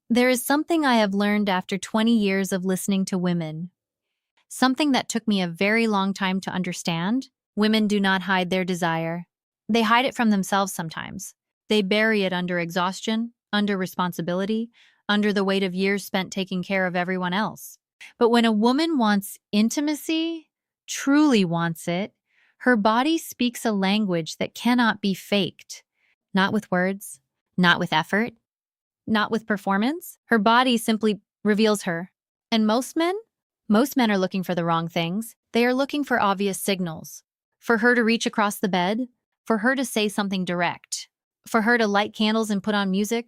There is something I have learned after 20 years of listening to women, something that took me a very long time to understand. Women do not hide their desire. They hide it from themselves sometimes. They bury it under exhaustion, under responsibility, under the weight of years spent taking care of everyone else. But when a woman wants intimacy, truly wants it, her body speaks a language that cannot be faked. Not with words, not with effort, not with performance. Her body simply reveals her. And most men are looking for the wrong things. They are looking for obvious signals. For her to reach across the bed, for her to say something direct, for her to light candles and put on music.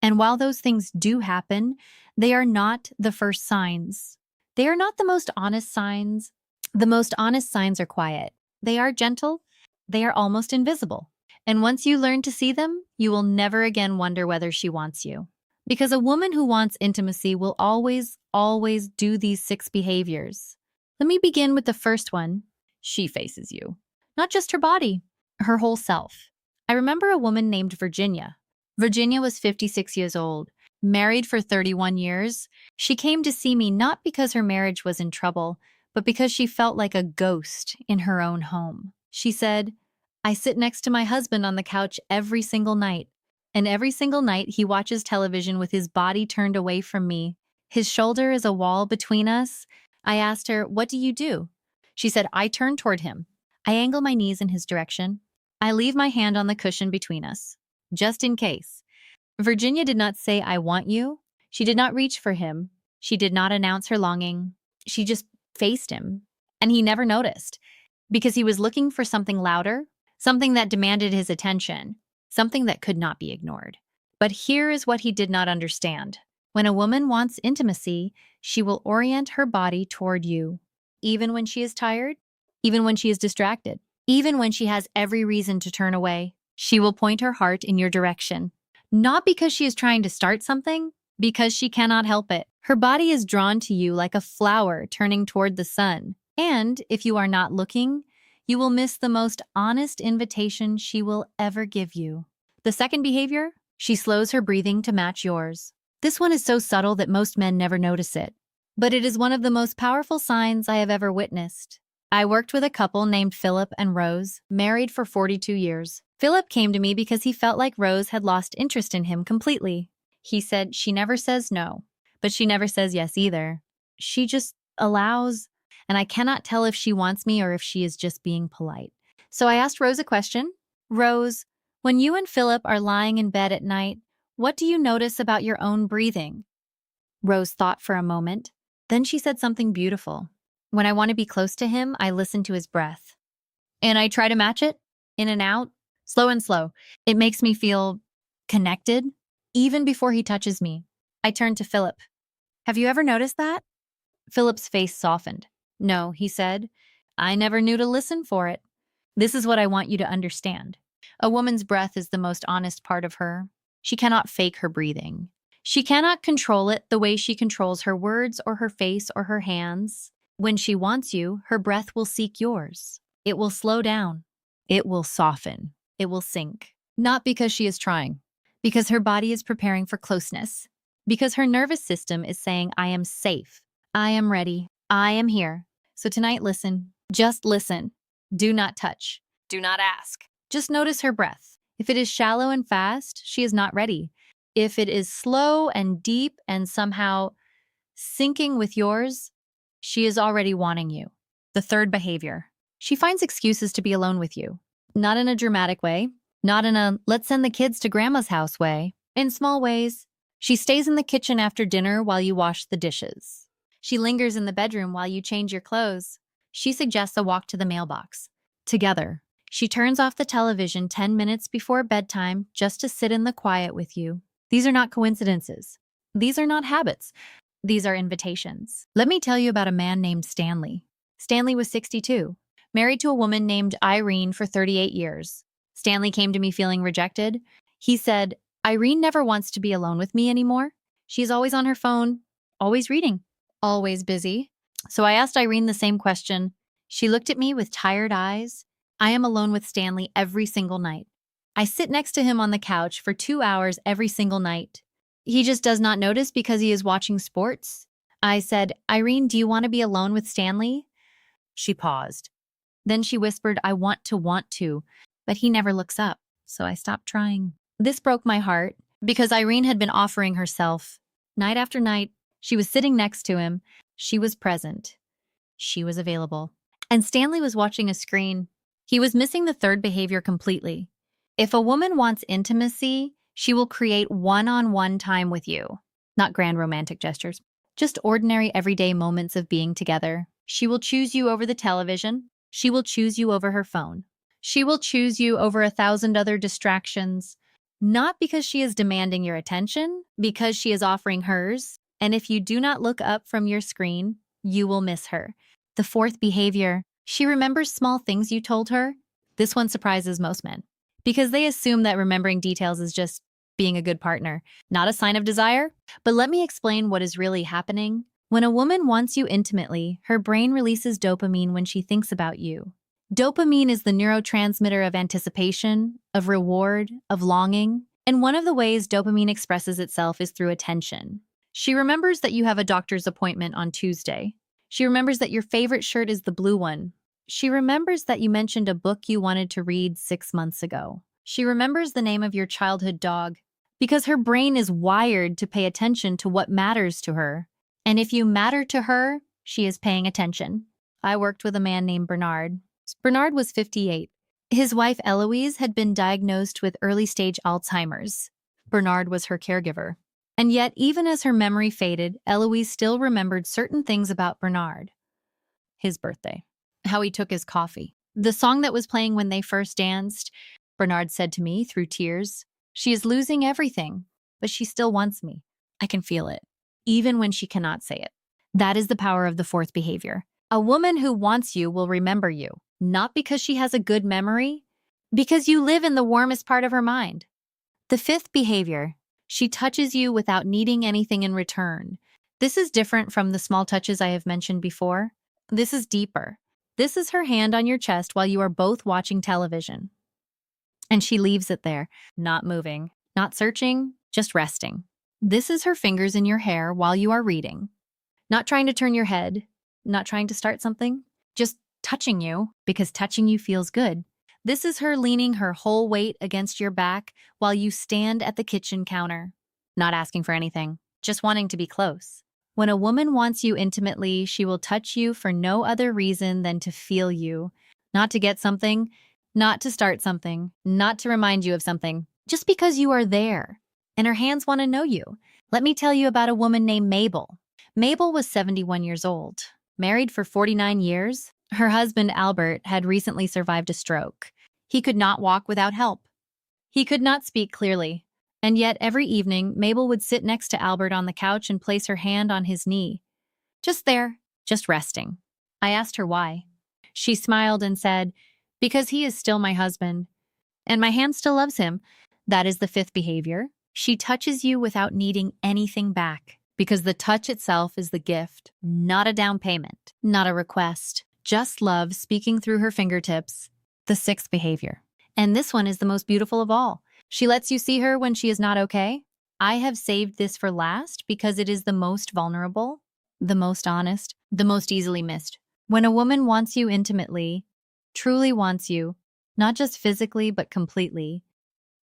And while those things do happen, they are not the first signs. They are not the most honest signs. The most honest signs are quiet. They are gentle. They are almost invisible. And once you learn to see them, you will never again wonder whether she wants you. Because a woman who wants intimacy will always, always do these 6 behaviors. Let me begin with the first one. She faces you. Not just her body, her whole self. I remember a woman named Virginia. Virginia was 56 years old, married for 31 years. She came to see me not because her marriage was in trouble, but because she felt like a ghost in her own home. She said, I sit next to my husband on the couch every single night, and every single night he watches television with his body turned away from me. His shoulder is a wall between us. I asked her, what do you do? She said, I turn toward him. I angle my knees in his direction. I leave my hand on the cushion between us, just in case. Virginia did not say, I want you. She did not reach for him. She did not announce her longing. She just faced him, and he never noticed, because he was looking for something louder, something that demanded his attention, something that could not be ignored. But here is what he did not understand. When a woman wants intimacy, she will orient her body toward you, even when she is tired, even when she is distracted, even when she has every reason to turn away. She will point her heart in your direction. Not because she is trying to start something, because she cannot help it. Her body is drawn to you like a flower turning toward the sun. And if you are not looking, you will miss the most honest invitation she will ever give you. The second behavior, she slows her breathing to match yours. This one is so subtle that most men never notice it. But it is one of the most powerful signs I have ever witnessed. I worked with a couple named Philip and Rose, married for 42 years. Philip came to me because he felt like Rose had lost interest in him completely. He said, she never says no, but she never says yes either. She just allows, and I cannot tell if she wants me or if she is just being polite. So I asked Rose a question. Rose, when you and Philip are lying in bed at night, what do you notice about your own breathing? Rose thought for a moment. Then she said something beautiful. When I want to be close to him, I listen to his breath. And I try to match it, in and out, slow and slow. It makes me feel connected, even before he touches me. I turned to Philip. Have you ever noticed that? Philip's face softened. No, he said. I never knew to listen for it. This is what I want you to understand. A woman's breath is the most honest part of her. She cannot fake her breathing. She cannot control it the way she controls her words or her face or her hands. When she wants you, her breath will seek yours. It will slow down. It will soften. It will sink. Not because she is trying, because her body is preparing for closeness, because her nervous system is saying, I am safe. I am ready. I am here. So tonight, listen. Just listen. Do not touch. Do not ask. Just notice her breath. If it is shallow and fast, she is not ready. If it is slow and deep and somehow syncing with yours, she is already wanting you. The third behavior. She finds excuses to be alone with you. Not in a dramatic way. Not in a let's send the kids to grandma's house way. In small ways. She stays in the kitchen after dinner while you wash the dishes. She lingers in the bedroom while you change your clothes. She suggests a walk to the mailbox. Together. She turns off the television 10 minutes before bedtime just to sit in the quiet with you. These are not coincidences. These are not habits. These are invitations. Let me tell you about a man named Stanley. Stanley was 62, married to a woman named Irene for 38 years. Stanley came to me feeling rejected. He said, Irene never wants to be alone with me anymore. She's always on her phone, always reading, always busy. So I asked Irene the same question. She looked at me with tired eyes. I am alone with Stanley every single night. I sit next to him on the couch for 2 hours every single night. He just does not notice because he is watching sports. I said, Irene, do you want to be alone with Stanley? She paused. Then she whispered, I want to, but he never looks up, so I stopped trying. This broke my heart because Irene had been offering herself. Night after night, she was sitting next to him. She was present. She was available. And Stanley was watching a screen. He was missing the third behavior completely. If a woman wants intimacy, she will create one-on-one time with you. Not grand romantic gestures, just ordinary everyday moments of being together. She will choose you over the television. She will choose you over her phone. She will choose you over 1,000 other distractions. Not because she is demanding your attention, because she is offering hers. And if you do not look up from your screen, you will miss her. The fourth behavior, she remembers small things you told her. This one surprises most men because they assume that remembering details is just being a good partner, not a sign of desire. But let me explain what is really happening. When a woman wants you intimately, her brain releases dopamine when she thinks about you. Dopamine is the neurotransmitter of anticipation, of reward, of longing. And one of the ways dopamine expresses itself is through attention. She remembers that you have a doctor's appointment on Tuesday. She remembers that your favorite shirt is the blue one. She remembers that you mentioned a book you wanted to read 6 months ago. She remembers the name of your childhood dog because her brain is wired to pay attention to what matters to her. And if you matter to her, she is paying attention. I worked with a man named Bernard. Bernard was 58. His wife, Eloise, had been diagnosed with early-stage Alzheimer's. Bernard was her caregiver. And yet, even as her memory faded, Eloise still remembered certain things about Bernard. His birthday. How he took his coffee. The song that was playing when they first danced. Bernard said to me through tears, she is losing everything, but she still wants me. I can feel it, even when she cannot say it. That is the power of the fourth behavior. A woman who wants you will remember you, not because she has a good memory, because you live in the warmest part of her mind. The fifth behavior, she touches you without needing anything in return. This is different from the small touches I have mentioned before. This is deeper. This is her hand on your chest while you are both watching television. And she leaves it there, not moving, not searching, just resting. This is her fingers in your hair while you are reading. Not trying to turn your head, not trying to start something, just touching you because touching you feels good. This is her leaning her whole weight against your back while you stand at the kitchen counter, not asking for anything, just wanting to be close. When a woman wants you intimately, she will touch you for no other reason than to feel you, not to get something, not to start something, not to remind you of something, just because you are there. And her hands want to know you. Let me tell you about a woman named Mabel. Mabel was 71 years old, married for 49 years. Her husband, Albert, had recently survived a stroke. He could not walk without help. He could not speak clearly. And yet every evening, Mabel would sit next to Albert on the couch and place her hand on his knee. Just there, just resting. I asked her why. She smiled and said, because he is still my husband. And my hand still loves him. That is the fifth behavior. She touches you without needing anything back. Because the touch itself is the gift, not a down payment, not a request. Just love speaking through her fingertips. The sixth behavior. And this one is the most beautiful of all. She lets you see her when she is not okay. I have saved this for last because it is the most vulnerable, the most honest, the most easily missed. When a woman wants you intimately, truly wants you, not just physically but completely,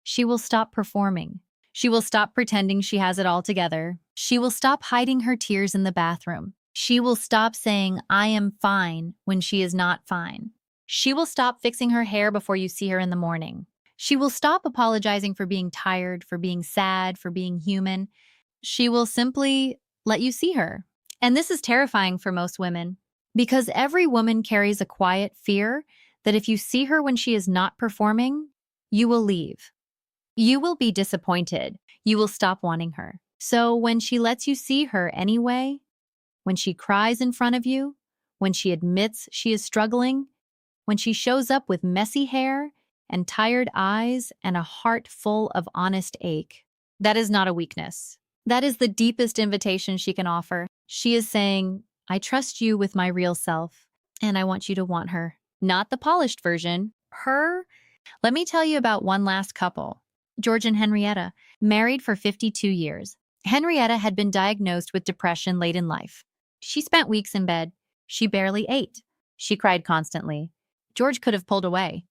she will stop performing. She will stop pretending she has it all together. She will stop hiding her tears in the bathroom. She will stop saying, I am fine, when she is not fine. She will stop fixing her hair before you see her in the morning. She will stop apologizing for being tired, for being sad, for being human. She will simply let you see her. And this is terrifying for most women, because every woman carries a quiet fear that if you see her when she is not performing, you will leave. You will be disappointed. You will stop wanting her. So when she lets you see her anyway, when she cries in front of you, when she admits she is struggling, when she shows up with messy hair and tired eyes and a heart full of honest ache, that is not a weakness. That is the deepest invitation she can offer. She is saying, I trust you with my real self, and I want you to want her. Not the polished version, her. Let me tell you about one last couple. George and Henrietta, married for 52 years. Henrietta had been diagnosed with depression late in life. She spent weeks in bed. She barely ate. She cried constantly. George could have pulled away,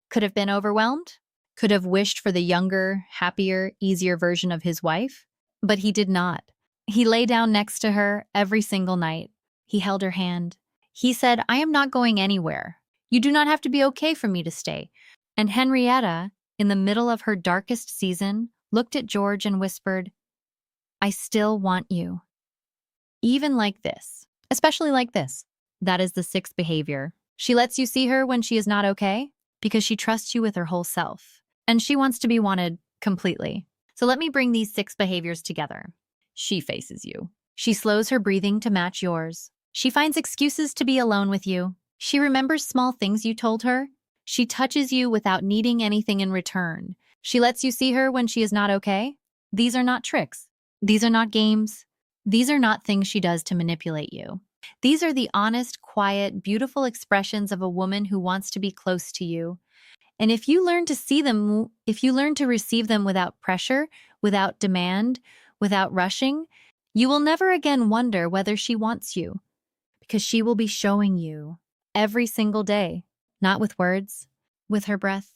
could have been overwhelmed, could have wished for the younger, happier, easier version of his wife, but he did not. He lay down next to her every single night. He held her hand. He said, "I am not going anywhere. You do not have to be okay for me to stay." And Henrietta, in the middle of her darkest season, looked at George and whispered, "I still want you." Even like this, especially like this. That is the sixth behavior. She lets you see her when she is not okay because she trusts you with her whole self. And she wants to be wanted completely. So let me bring these six behaviors together. She faces you. She slows her breathing to match yours. She finds excuses to be alone with you. She remembers small things you told her. She touches you without needing anything in return. She lets you see her when she is not okay. These are not tricks. These are not games. These are not things she does to manipulate you. These are the honest, quiet, beautiful expressions of a woman who wants to be close to you. And if you learn to see them, if you learn to receive them without pressure, without demand, without rushing, you will never again wonder whether she wants you, because she will be showing you every single day, not with words, with her breath,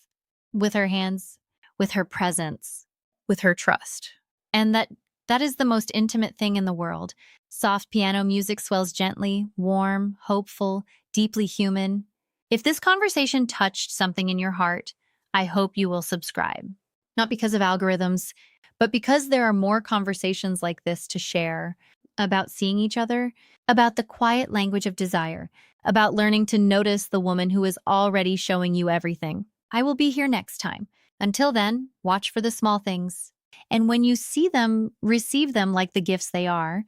with her hands, with her presence, with her trust. And that is the most intimate thing in the world. Soft piano music swells gently, warm, hopeful, deeply human. If this conversation touched something in your heart, I hope you will subscribe. Not because of algorithms, but because there are more conversations like this to share about seeing each other, about the quiet language of desire, about learning to notice the woman who is already showing you everything. I will be here next time. Until then, watch for the small things. And when you see them, receive them like the gifts they are.